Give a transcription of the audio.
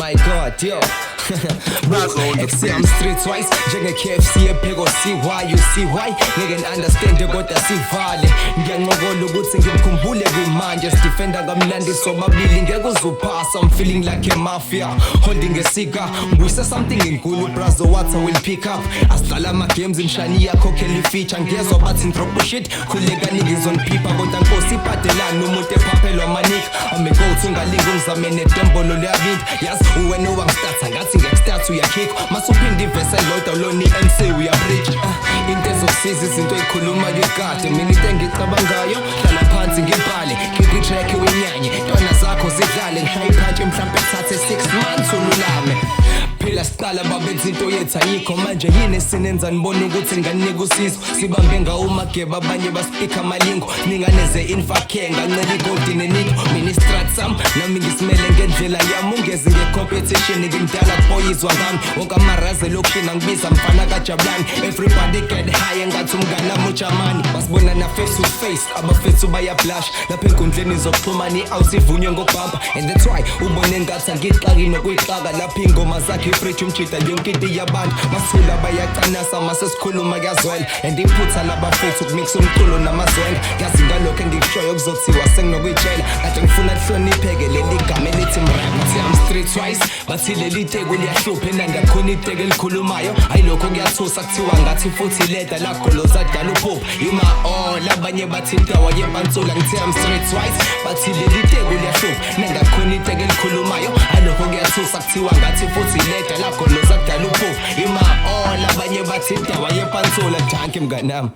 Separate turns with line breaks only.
my god, yo. XC I'm streetwise njenge-KFC epheko CY you see why ngeke understand kodwa sivale ngiyancokola ukuthi ngimkhumbule kwimanje sidefenda kamnandi sobabili ngeke uzuphasa I'm feeling like a mafia holding a cigar ngiyise something inkulu brazo what I will pick up asidlala ama-games imshani yakho kheli feature ngiyezwa bathi drop shit khuleka nigizon pipa kodwa nkosi ibhadelani umuntu ephaphelwa manika ame-go-to ungalinga ungizame nedembolo leyabindi yazi uwena owangistatha ngathi ngiyakustart uyakhikho masuphinde ivese elodwa loni MC uyabridge into ezokusiza izinto ey'khulumayo ikade mina into engicabangayo hlala phansi ngibhale khipha i-track wenyanye ntwana zakho zidlale ngishaya iphantshe mhlampe kuthathe 6 months ululame phela siqala babenza into yethu ayikho manje yini sinenza nibona ukuthi nganinika usizo sibambe ngawo umageba abanye baspika amalingo ninganeze infake ngancela igoldi neniko mina istrat sam nami ngisimele ngendlela yami ungeze nge-competition ngimdala kuboyizwa ngami wonke amaraze lokushina ngibiza mfana kajabulani everybody get high engathi umnganami ujamani basibonana face to face abafethu bayablush lapha enkundleni zokuxhumana i-out ivunywe ngobhampa and that's why ubone ngathi angixaki nokuyixaka lapha ingoma zakhe ifridge umjida yonke into yabantu masithula bayacanasa masesikhuluma kuyazwela and iphutha labafethu kumikisa umculo namazwela yazi ngalokho engikushoyo kuzothiwa senginokuyitshela kade ngifuna lihlonipheke leli gama elithi mrathi I'm streetwise bathi leli teko liyahlupha enanda khona iteko elikhulumayo ayilokho kuyathusa kuthiwa ngathi futhi leda lagoloza dala uphupho ima all abanye bathi indawo yebansula ngithi I'm streetwise bathi leli teko liyahlupha nanda khona iteko elikhulumayo ayilokho kuyathusa kuthiwa ngathi futhi leda lagoloza dala uphupho ima all abanye bathi indawo yebansula thank you mnganami